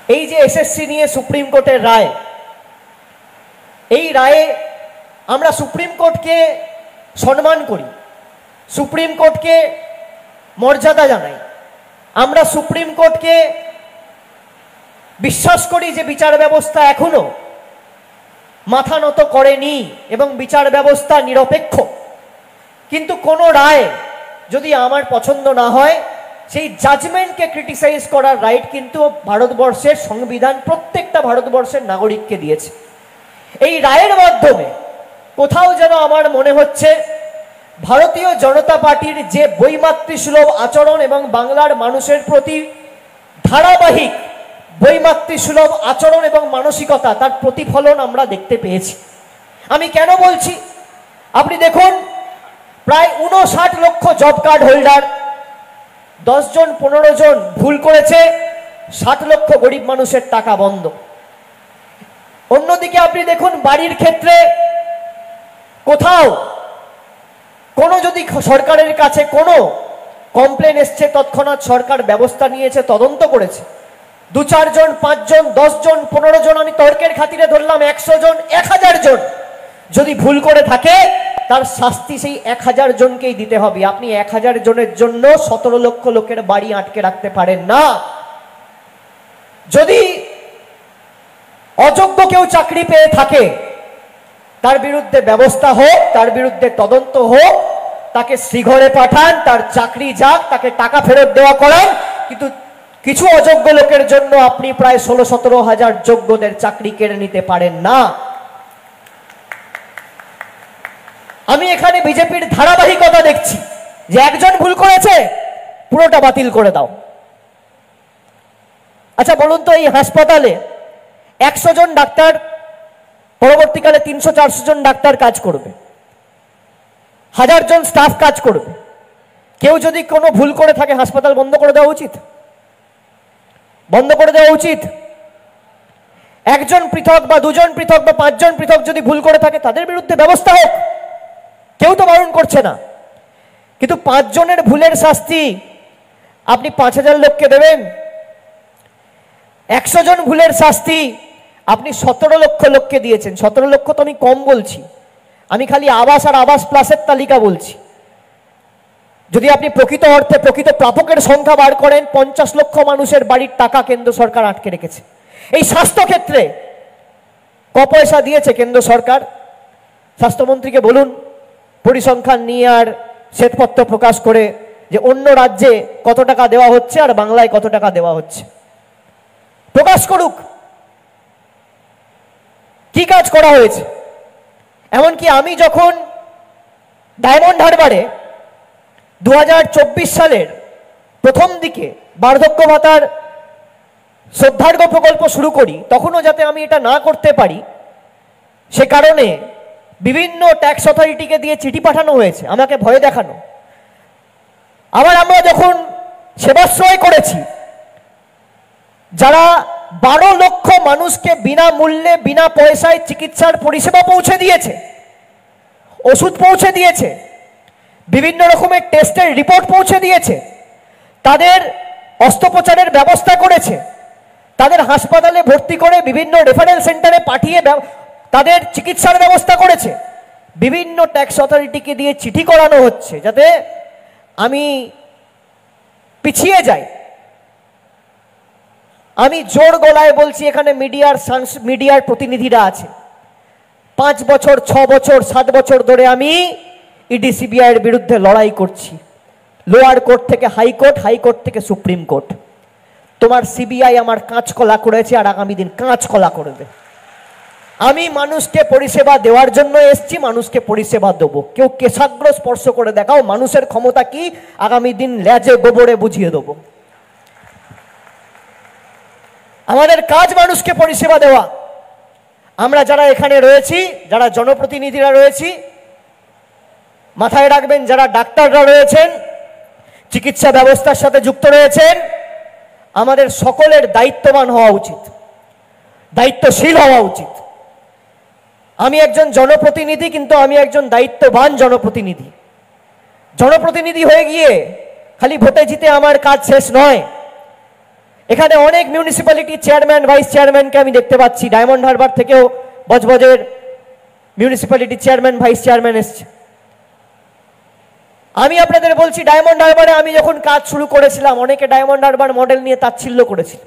এই যে এসএসসি নিয়ে সুপ্রিম কোর্টের রায়, এই রায়ে আমরা সুপ্রিম কোর্টকে সম্মান করি, সুপ্রিম কোর্টকে মর্যাদা জানাই, আমরা সুপ্রিম কোর্টকে বিশ্বাস করি যে বিচার ব্যবস্থা এখনো মাথা নত করেনি এবং বিচার ব্যবস্থা নিরপেক্ষ। কিন্তু কোনো রায় যদি আমার পছন্দ না হয়, সেই জাজমেন্টকে ক্রিটিসাইজ করার রাইট কিন্তু ভারতবর্ষের সংবিধান প্রত্যেকটা ভারতবর্ষের নাগরিককে দিয়েছে। এই রায়ের মাধ্যমে কোথাও যেন আমার মনে হচ্ছে ভারতীয় জনতা পার্টির যে বৈমাতৃসুলভ আচরণ এবং বাংলার মানুষের প্রতি ধারাবাহিক বৈমাতৃসুলভ আচরণ এবং মানসিকতা, তার প্রতিফলন আমরা দেখতে পেয়েছি। আমি কেন বলছি, আপনি দেখুন, প্রায় 59 লক্ষ জব কার্ড হোল্ডার, 10 জন 15 জন ভুল করেছে, 60 লক্ষ গরিব মানুষের টাকা বন্ধ। অন্যদিকে আপনি দেখুন বাড়ির ক্ষেত্রে কোথাও কোনো যদি সরকারের কাছে কোনো কমপ্লেন এসছে, তৎক্ষণাৎ সরকার ব্যবস্থা নিয়েছে, তদন্ত করেছে। 2-4 জন, 5 জন, 10 জন, 15 জন, আমি তর্কের খাতিরে ধরলাম 100 জন, 1000 জন যদি ভুল করে থাকে, তার শাস্তি সেই 1000 জনকেই দিতে হবে। আপনি 1000 জনের জন্য 17 লক্ষ লোকের বাড়ি আটকে রাখতে পারেন না। যদি অযোগ্য কেউ চাকরি পেয়ে থাকে, তার বিরুদ্ধে ব্যবস্থা হোক, তার বিরুদ্ধে তদন্ত হোক, তাকে শ্রীঘরে পাঠান, তার চাকরি যাক, তাকে টাকা ফেরত দেওয়া করান। কিন্তু কিছু অযোগ্য লোকের জন্য আপনি প্রায় 16-17 হাজার যোগ্যদের চাকরি কেড়ে নিতে পারেন না। আমি এখানে বিজেপির ধারাবাহিকতা দেখছি যে একজন ভুল করেছে, পুরোটা বাতিল করে দাও। আচ্ছা বলুন তো, এই হাসপাতালে 100 জন ডাক্তার, পরবর্তীকালে 300-400 জন ডাক্তার কাজ করবে, 1000 জন স্টাফ কাজ করবে। কেউ যদি কোনো ভুল করে থাকে, হাসপাতাল বন্ধ করে দেওয়া উচিত, বন্ধ করে দেওয়া উচিত। একজন পৃথক বা 2 জন পৃথক বা 5 জন পৃথক যদি ভুল করে থাকে, তাদের বিরুদ্ধে ব্যবস্থা হোক, কেউ তো বারণ করছে না। কিন্তু 5 জনের ভুলের শাস্তি আপনি 5000 লোককে দেবেন, 100 জন ভুলের শাস্তি আপনি 17 লক্ষ লোককে দিয়েছেন। 17 লক্ষ তো আমি কম বলছি, আমি খালি আবাস আর আবাস প্লাসের তালিকা বলছি। যদি আপনি প্রকৃত অর্থে প্রকৃত প্রাপকের সংখ্যা বার করেন, 50 লক্ষ মানুষের বাড়ির টাকা কেন্দ্র সরকার আটকে রেখেছে। এই স্বাস্থ্যক্ষেত্রে ক পয়সা দিয়েছে কেন্দ্র সরকার? স্বাস্থ্যমন্ত্রীকে বলুন পরিসংখ্যান নিয়ে আর শ্বেতপত্র প্রকাশ করে যে অন্য রাজ্যে কত টাকা দেওয়া হচ্ছে আর বাংলায় কত টাকা দেওয়া হচ্ছে, প্রকাশ করুক কি কাজ করা হয়েছে। এমনকি আমি যখন ডায়মন্ড হারবারে 2024 সালের প্রথম দিকে বার্ধক্য ভাতার শ্রদ্ধার্ঘ প্রকল্প শুরু করি, তখনও যাতে আমি এটা না করতে পারি সে কারণে বিভিন্ন ট্যাক্স অথরিটিকে দিয়ে চিঠি পাঠানো হয়েছে, আমাকে ভয় দেখানো। আবার আমরা যখন সেবাশ্রয় করেছি, যারা 12 লক্ষ মানুষকে বিনামূল্যে বিনা পয়সায় চিকিৎসার পরিষেবা পৌঁছে দিয়েছে, ওষুধ পৌঁছে দিয়েছে, বিভিন্ন রকমের টেস্টের রিপোর্ট পৌঁছে দিয়েছে, তাদের অস্ত্রোপচারের ব্যবস্থা করেছে, তাদের হাসপাতালে ভর্তি করে বিভিন্ন রেফারেল সেন্টারে পাঠিয়ে তাদের চিকিৎসার ব্যবস্থা করেছে। বিভিন্ন ট্যাক্স অথরিটিকে দিয়ে চিঠি করানো হচ্ছে যাতে আমি পিছিয়ে যাই। আমি জোর গলায় বলছি, এখানে মিডিয়ার প্রতিনিধিরা আছে, 5 বছর 6 বছর 7 বছর ধরে আমি ইডি সিবিআই এর বিরুদ্ধে লড়াই করছি, লোয়ার কোর্ট থেকে হাইকোর্ট, হাইকোর্ট থেকে সুপ্রিম কোর্ট। তোমার সিবিআই আমার কাঁচকলা করেছে আর আগামী দিন কাঁচকলা করবে। আমি মানুষকে পরিষেবা দেওয়ার জন্য এসেছি, মানুষকে পরিষেবা দেবো। কেউ কেশাগ্র স্পর্শ করে দেখাও মানুষের ক্ষমতা কি, আগামী দিন লেজে গোবরে বুঝিয়ে দেবো। আমাদের কাজ মানুষকে পরিষেবা দেওয়া। আমরা যারা এখানে রয়েছি, যারা জনপ্রতিনিধিরা রয়েছি, মাথায় রাখবেন, যারা ডাক্তাররা রয়েছেন, চিকিৎসা ব্যবস্থার সাথে যুক্ত রয়েছেন, আমাদের সকলের দায়িত্ববান হওয়া উচিত, দায়িত্বশীল হওয়া উচিত। আমি একজন জনপ্রতিনিধি, কিন্তু আমি একজন দায়িত্ববান জনপ্রতিনিধি। জনপ্রতিনিধি হয়ে গিয়ে খালি ভোটে জিতে আমার কাজ শেষ নয়। এখানে অনেক মিউনিসিপ্যালিটি চেয়ারম্যান ভাইস চেয়ারম্যানকে আমি দেখতে পাচ্ছি, ডায়মন্ড হারবার থেকেও বজবজের মিউনিসিপ্যালিটি চেয়ারম্যান ভাইস চেয়ারম্যান এসছে। আমি আপনাদের বলছি, ডায়মন্ড হারবারে আমি যখন কাজ শুরু করেছিলাম, অনেকে ডায়মন্ড হারবার মডেল নিয়ে তাচ্ছিল্য করেছিল,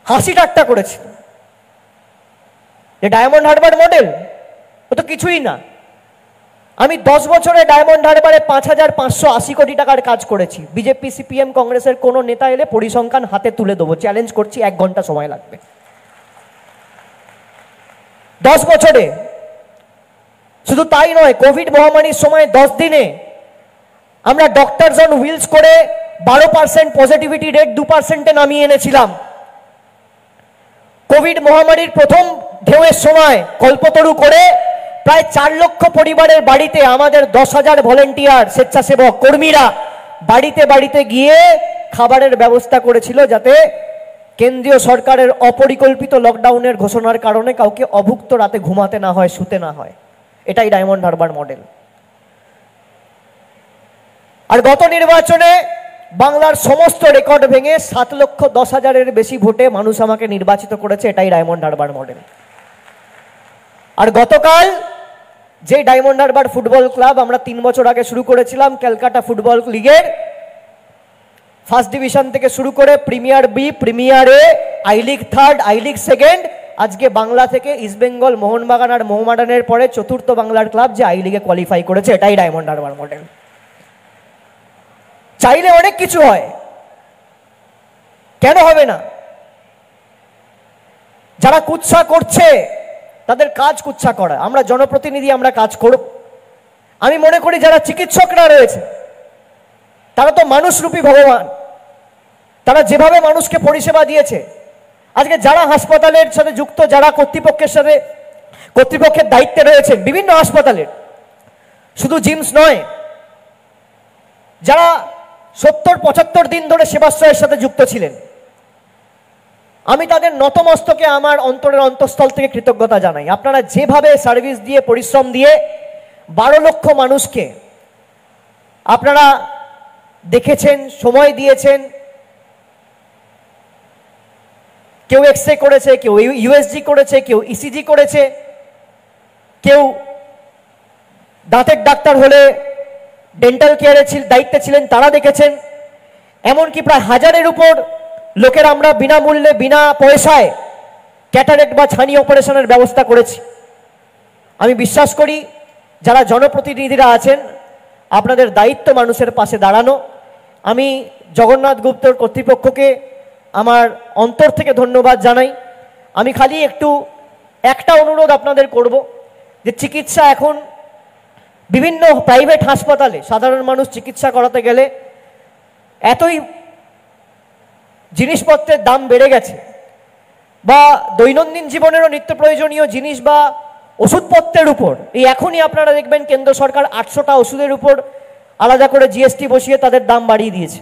হাসি ঠাট্টা করেছিল যে ডায়মন্ড হারবার মডেল ও তো কিছুই না। আমি 10 বছরে ডায়মন্ড হারবারে 5,580 কোটি টাকার কাজ করেছি। বিজেপি সিপিএম কংগ্রেসের কোনো নেতা এলে পরিসংখ্যান হাতে তুলে দেবো, চ্যালেঞ্জ করছি, 1 ঘন্টা সময় লাগবে। 10 বছরে। শুধু তাই নয়, কোভিড মহামারীর সময় 10 দিনে আমরা ডক্টরস অন হুইলস করে 12% পজিটিভিটি রেট 2%-এ নামিয়ে এনেছিলাম। কোভিড মহামারীর প্রথম ঢেউয়ের সময় কল্পতরু করে প্রায় 4 লক্ষ পরিবারের বাড়িতে আমাদের 10,000 ভলেন্টিয়ার স্বেচ্ছাসেবক কর্মীরা বাড়িতে বাড়িতে গিয়ে খাবারের ব্যবস্থা করেছিল, যাতে কেন্দ্রীয় সরকারের অপরিকল্পিত লকডাউনের ঘোষণার কারণে কাউকে অভুক্ত রাতে ঘুমাতে না হয়, শুতে না হয়। এটাই ডায়মন্ড হারবার মডেল। আর গত নির্বাচনে বাংলার সমস্ত রেকর্ড ভেঙে 7,10,000-এর বেশি ভোটে মানুষ আমাকে নির্বাচিত করেছে। এটাই ডায়মন্ড হারবার মডেল। আর গতকাল যে ডায়মন্ড হারবার ফুটবল ক্লাব আমরা 3 বছর আগে শুরু করেছিলাম, ক্যালকাটা ফুটবল লিগের ফার্স্ট ডিভিশন থেকে শুরু করে premier B, premier A, I league third, I league second, আজকে বাংলা থেকে ইস্টবেঙ্গল, মোহনবাগান আর মোহামেডানের পরে 4র্থ বাংলার ক্লাব যে আই লিগে কোয়ালিফাই করেছে। এটাই ডায়মন্ড হারবার মডেল। চাইলে অনেক কিছু হয়, কেন হবে না? যারা কুৎসা করছে তাদের কাজ কুৎসা করা, আমরা জনপ্রতিনিধি, আমরা কাজ করব। আমি মনে করি যারা চিকিৎসকরা রয়েছে তারা তো মানুষরূপী ভগবান। তারা যেভাবে মানুষকে পরিষেবা দিয়েছে, আজকে যারা হাসপাতালের সাথে যুক্ত, যারা কর্তৃপক্ষের দায়িত্বে রয়েছেন বিভিন্ন হাসপাতালের, শুধু জিমস নয়, যারা 70-75 দিন ধরে সেবাশ্রয়ের সাথে যুক্ত ছিলেন, আমি তাদের নতমস্তকে আমার অন্তরের অন্তঃস্থল থেকে কৃতজ্ঞতা জানাই। আপনারা যেভাবে সার্ভিস দিয়ে, পরিশ্রম দিয়ে 12 লক্ষ মানুষকে আপনারা দেখেছেন, সময় দিয়েছেন, কেউ এক্সরে করেছে, কেউ ইউএসজি করেছে, কেউ ইসিজি করেছে, কেউ দাঁতের ডাক্তার হলে ডেন্টাল কেয়ারের দায়িত্বে ছিলেন, তারা দেখেছেন। এমনকি প্রায় 1000-এর উপর লোকের আমরা বিনামূল্যে, বিনা পয়সায় ক্যাটারেক্ট বা ছানি অপারেশনের ব্যবস্থা করেছি। আমি বিশ্বাস করি যারা জনপ্রতিনিধিরা আছেন, আপনাদের দায়িত্ব মানুষের পাশে দাঁড়ানো। আমি জগন্নাথ গুপ্তর কর্তৃপক্ষকে আমার অন্তর থেকে ধন্যবাদ জানাই। আমি খালি একটা অনুরোধ আপনাদের করব, যে চিকিৎসা এখন বিভিন্ন প্রাইভেট হাসপাতালে সাধারণ মানুষ চিকিৎসা করাতে গেলে এতই জিনিসপত্রের দাম বেড়ে গেছে, বা দৈনন্দিন জীবনেরও নিত্য প্রয়োজনীয় জিনিস বা ওষুধপত্রের উপর এখনই আপনারা দেখবেন কেন্দ্র সরকার 800টা ওষুধের উপর আলাদা করে জিএসটি বসিয়ে তাদের দাম বাড়িয়ে দিয়েছে,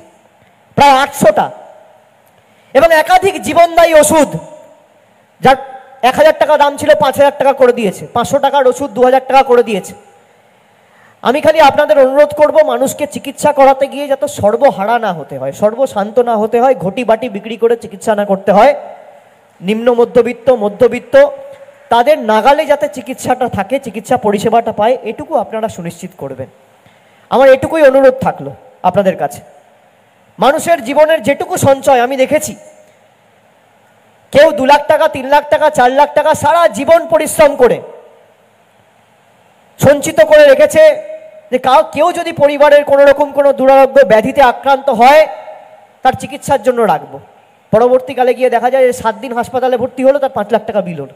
প্রায় 800টা। এবং একাধিক জীবনদায়ী ওষুধ যার 1000 টাকা দাম ছিল 5000 টাকা করে দিয়েছে, 500 টাকার ওষুধ 2000 টাকা করে দিয়েছে। আমি খালি আপনাদের অনুরোধ করব, মানুষকে চিকিৎসা করাতে গিয়ে যাতে সর্বহারা না হতে হয়, সর্বশান্ত না হতে হয়, ঘটি বাটি বিক্রি করে চিকিৎসা না করতে হয়। নিম্ন মধ্যবিত্ত তাদের নাগালে যাতে চিকিৎসাটা থাকে, চিকিৎসা পরিষেবাটা পায়, এটুকু আপনারা সুনিশ্চিত করবেন। আমার এটুকুই অনুরোধ থাকলো আপনাদের কাছে। মানুষের জীবনের যেটুকু সঞ্চয় আমি দেখেছি, কেউ 2 লাখ টাকা, 3 লাখ টাকা, 4 লাখ টাকা সারা জীবন পরিশ্রম করে সঞ্চিত করে রেখেছে, যে কেউ যদি পরিবারের কোনো রকম কোনো দুরারোগ্য ব্যাধিতে আক্রান্ত হয় তার চিকিৎসার জন্য রাখবো। পরবর্তীকালে গিয়ে দেখা যায় যে 7 দিন হাসপাতালে ভর্তি হলো, তার 5 লাখ টাকা বিল হলো।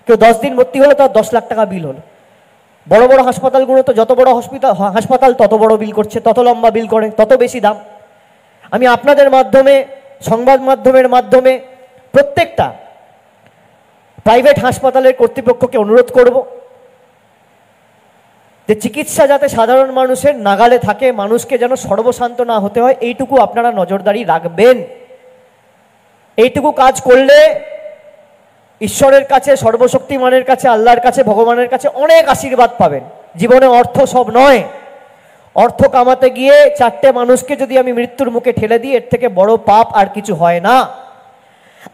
কেউ 10 দিন ভর্তি হলো, তার 10 লাখ টাকা বিল হলো। বড় বড় হাসপাতালগুলো তো যত বড় হাসপাতাল তত বড় বিল করছে, তত লম্বা বিল করে, তত বেশি দাম। আমি আপনাদের মাধ্যমে, সংবাদ মাধ্যমের মাধ্যমে প্রত্যেকটা প্রাইভেট হাসপাতালের কর্তৃপক্ষকে অনুরোধ করব যে চিকিৎসা যাতে সাধারণ মানুষের নাগালে থাকে, মানুষকে যেন সর্বশান্ত না হতে হয়, এইটুকু আপনারা নজরদারি রাখবেন। এইটুকু কাজ করলে ঈশ্বরের কাছে, সর্বশক্তিমানের কাছে, আল্লাহর কাছে, ভগবানের কাছে অনেক আশীর্বাদ পাবেন। জীবনে অর্থ সব নয়, অর্থ কামাতে গিয়ে 4টে মানুষকে যদি আমি মৃত্যুর মুখে ঠেলে দিই, এর থেকে বড় পাপ আর কিছু হয় না।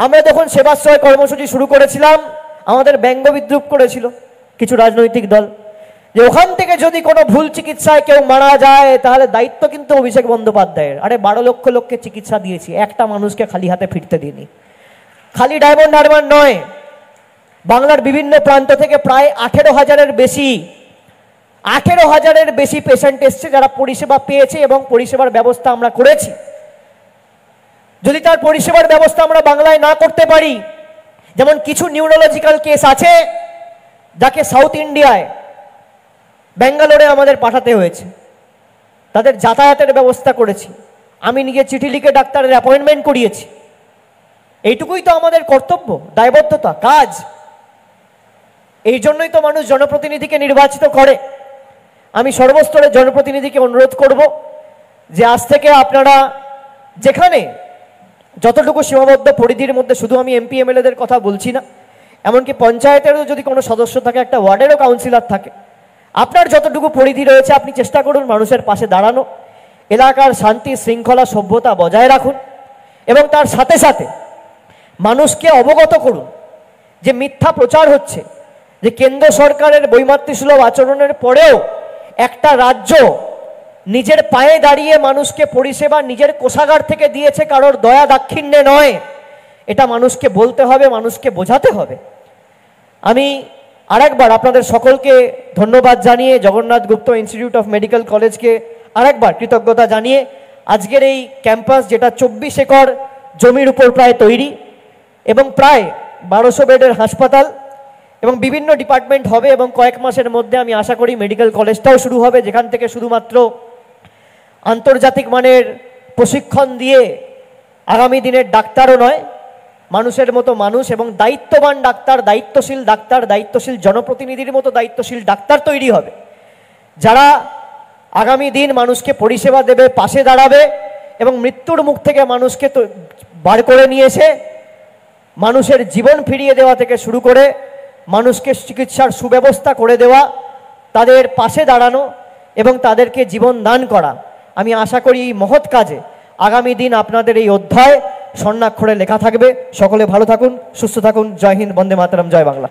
আমরা যখন সেবাশ্রয় কর্মসূচি শুরু করেছিলাম, আমাদের ব্যঙ্গ বিদ্রুপ করেছিল কিছু রাজনৈতিক দল, যে ওখান থেকে যদি কোনো ভুল চিকিৎসায় কেউ মারা যায় তাহলে দায়িত্ব কিন্তু অভিষেক বন্দ্যোপাধ্যায়ের। আরে 12 লক্ষ লোককে চিকিৎসা দিয়েছি, একটা মানুষকে খালি হাতে ফিরতে দিইনি। খালি ডায়মন্ড হারবার নয়, বাংলার বিভিন্ন প্রান্ত থেকে প্রায় 18,000-এর বেশি পেশেন্ট এসছে, যারা পরিষেবা পেয়েছে এবং পরিষেবার ব্যবস্থা আমরা করেছি। যদি তার পরিষেবার ব্যবস্থা আমরা বাংলায় না করতে পারি, যেমন কিছু নিউরোলজিক্যাল কেস আছে যাকে সাউথ ইন্ডিয়ায় ব্যাঙ্গালোরে আমাদের পাঠাতে হয়েছে, তাদের যাতায়াতের ব্যবস্থা করেছি, আমি নিজে চিঠি লিখে ডাক্তারের অ্যাপয়েন্টমেন্ট করিয়েছি। এইটুকুই তো আমাদের কর্তব্য, দায়বদ্ধতা, কাজ। এই জন্যই তো মানুষ জনপ্রতিনিধিকে নির্বাচিত করে। আমি সর্বস্তরের জনপ্রতিনিধিকে অনুরোধ করব যে আজ থেকে আপনারা যেখানে যতটুকু সীমাবদ্ধ পরিধির মধ্যে, শুধু আমি এমপি এমএলএদের কথা বলছি না, এমনকি পঞ্চায়েতেরও যদি কোনো সদস্য থাকে, একটা ওয়ার্ডেরও কাউন্সিলর থাকে, আপনার যতটুকু পরিধি রয়েছে আপনি চেষ্টা করুন মানুষের পাশে দাঁড়ানো, এলাকার শান্তি শৃঙ্খলা সভ্যতা বজায় রাখুন এবং তার সাথে সাথে মানুষকে অবগত করুন যে মিথ্যা প্রচার হচ্ছে, যে কেন্দ্র সরকারের বৈমাতৃসুলভ আচরণের পরেও একটা রাজ্য নিজের পায়ে দাঁড়িয়ে মানুষকে পরিষেবা নিজের কোষাগার থেকে দিয়েছে, কারোর দয়া দাক্ষিণ্যে নয়। এটা মানুষকে বলতে হবে, মানুষকে বোঝাতে হবে। আমি আরেকবার আপনাদের সকলকে ধন্যবাদ জানিয়ে, জগন্নাথ গুপ্ত ইনস্টিটিউট অফ মেডিকেল কলেজকে আরেকবার কৃতজ্ঞতা জানিয়ে, আজকের এই ক্যাম্পাস যেটা 24 একর জমির উপর প্রায় তৈরি এবং প্রায় 1200 বেডের হাসপাতাল এবং বিভিন্ন ডিপার্টমেন্ট হবে, এবং কয়েক মাসের মধ্যে আমি আশা করি মেডিকেল কলেজটাও শুরু হবে, যেখান থেকে শুধুমাত্র আন্তর্জাতিক মানের প্রশিক্ষণ দিয়ে আগামী দিনের ডাক্তারও নয়, মানুষের মতো মানুষ এবং দায়িত্ববান ডাক্তার, দায়িত্বশীল ডাক্তার, দায়িত্বশীল জনপ্রতিনিধির মতো দায়িত্বশীল ডাক্তার তৈরি হবে, যারা আগামী দিন মানুষকে পরিষেবা দেবে, পাশে দাঁড়াবে এবং মৃত্যুর মুখ থেকে মানুষকে বার করে নিয়ে এসে মানুষের জীবন ফিরিয়ে দেওয়া থেকে শুরু করে মানুষকে চিকিৎসার সুব্যবস্থা করে দেওয়া, তাদের পাশে দাঁড়ানো এবং তাদেরকে জীবন দান করা। আমি আশা করি এই মহৎ কাজে আগামী দিন আপনাদের এই অধ্যায় স্বর্ণাক্ষরে লেখা থাকবে। সকলে ভালো থাকুন, সুস্থ থাকুন। জয় হিন্দ, বন্দে মাতরম, জয় বাংলা।